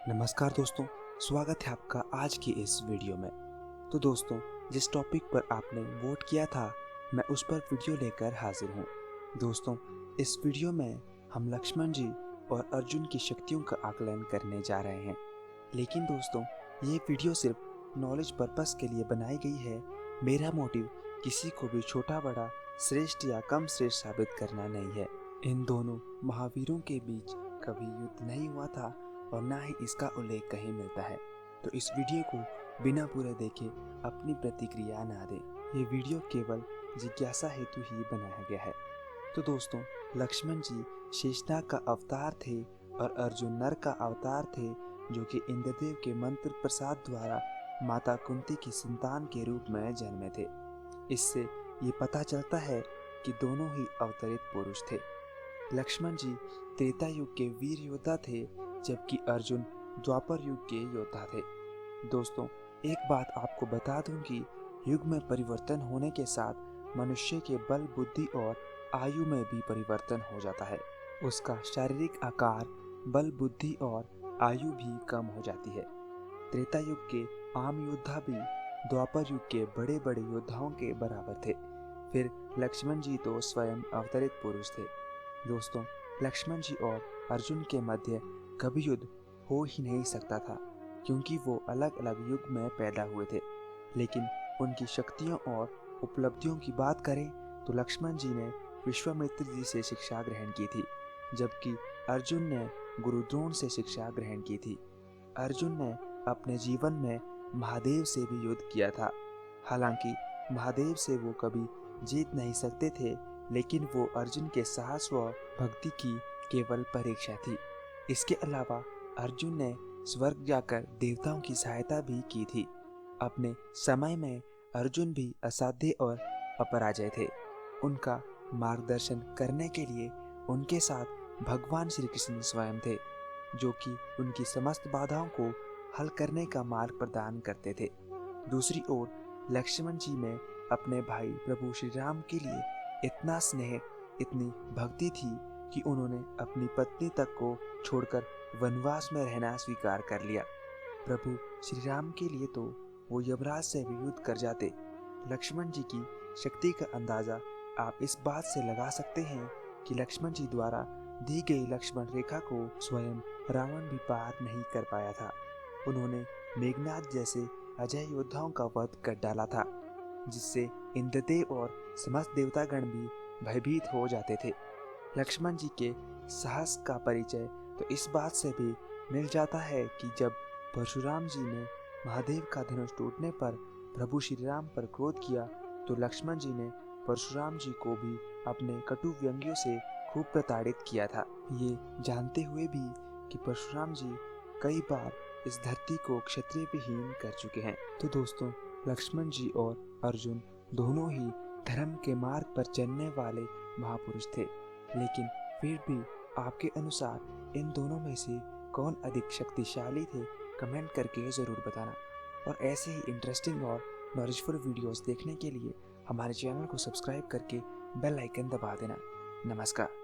नमस्कार दोस्तों, स्वागत है आपका आज की इस वीडियो में। तो दोस्तों, जिस टॉपिक पर आपने वोट किया था मैं उस पर वीडियो लेकर हाजिर हूँ। दोस्तों, इस वीडियो में हम लक्ष्मण जी और अर्जुन की शक्तियों का आकलन करने जा रहे हैं। लेकिन दोस्तों, ये वीडियो सिर्फ नॉलेज पर्पस के लिए बनाई गई है। मेरा मोटिव किसी को भी छोटा बड़ा, श्रेष्ठ या कम श्रेष्ठ साबित करना नहीं है। इन दोनों महावीरों के बीच कभी युद्ध नहीं हुआ था और ना ही इसका उल्लेख कहीं मिलता है। तो इस वीडियो को बिना पूरे देखे अपनी प्रतिक्रिया ना दें। ये वीडियो केवल जिज्ञासा हेतु ही बनाया गया है। तो दोस्तों, लक्ष्मण जी शेषनाग का अवतार थे और अर्जुन नर का अवतार थे, जो कि इंद्रदेव के मंत्र प्रसाद द्वारा माता कुंती की संतान के रूप में जन्मे थे। इससे ये पता चलता है कि दोनों ही अवतरित पुरुष थे। लक्ष्मण जी त्रेता युग के वीर योद्धा थे, जबकि अर्जुन द्वापर युग के योद्धा थे। दोस्तों, एक बात आपको बता दूं कि युग में परिवर्तन होने के साथ मनुष्य के बल, बुद्धि और आयु में भी परिवर्तन हो जाता है। उसका शारीरिक आकार, बल, बुद्धि और आयु भी कम हो जाती है। त्रेता युग के आम योद्धा भी द्वापर युग के बड़े बड़े योद्धाओं के बराबर थे। फिर लक्ष्मण जी तो स्वयं अवतरित पुरुष थे। दोस्तों, लक्ष्मण जी और अर्जुन के मध्य कभी युद्ध हो ही नहीं सकता था, क्योंकि वो अलग अलग युग में पैदा हुए थे। लेकिन उनकी शक्तियों और उपलब्धियों की बात करें तो लक्ष्मण जी ने विश्वामित्र जी से शिक्षा ग्रहण की थी, जबकि अर्जुन ने गुरु द्रोण से शिक्षा ग्रहण की थी। अर्जुन ने अपने जीवन में महादेव से भी युद्ध किया था। हालांकि महादेव से वो कभी जीत नहीं सकते थे, लेकिन वो अर्जुन के साहस व भक्ति की केवल परीक्षा थी। इसके अलावा अर्जुन ने स्वर्ग जाकर देवताओं की सहायता भी की थी। अपने समय में अर्जुन भी असाध्य और अपराजय थे। उनका मार्गदर्शन करने के लिए उनके साथ भगवान श्री कृष्ण स्वयं थे, जो कि उनकी समस्त बाधाओं को हल करने का मार्ग प्रदान करते थे। दूसरी ओर लक्ष्मण जी में अपने भाई प्रभु श्री राम के लिए इतना स्नेह, इतनी भक्ति थी कि उन्होंने अपनी पत्नी तक को छोड़कर वनवास में रहना स्वीकार कर लिया। प्रभु श्री राम के लिए तो वो यमराज से भी युद्ध कर जाते। लक्ष्मण जी की शक्ति का अंदाजा आप इस बात से लगा सकते हैं कि लक्ष्मण जी द्वारा दी गई लक्ष्मण रेखा को स्वयं रावण भी पार नहीं कर पाया था। उन्होंने मेघनाद जैसे अजय योद्धाओं का वध कर डाला था, जिससे इंद्रदेव और समस्त देवतागण भी भयभीत हो जाते थे। लक्ष्मण जी के साहस का परिचय तो इस बात से भी मिल जाता है कि जब परशुराम जी ने महादेव का धनुष टूटने पर प्रभु श्री राम पर क्रोध किया, तो लक्ष्मण जी ने परशुराम जी को भी अपने कटु व्यंग्यों से खूब प्रताड़ित किया था। ये जानते हुए भी कि परशुराम जी कई बार इस धरती को क्षत्रिय विहीन कर चुके हैं। तो दोस्तों, लक्ष्मण जी और अर्जुन दोनों ही धर्म के मार्ग पर चलने वाले महापुरुष थे। लेकिन फिर भी आपके अनुसार इन दोनों में से कौन अधिक शक्तिशाली थे, कमेंट करके ज़रूर बताना। और ऐसे ही इंटरेस्टिंग और नॉलेजफुल वीडियोस देखने के लिए हमारे चैनल को सब्सक्राइब करके बेल आइकन दबा देना। नमस्कार।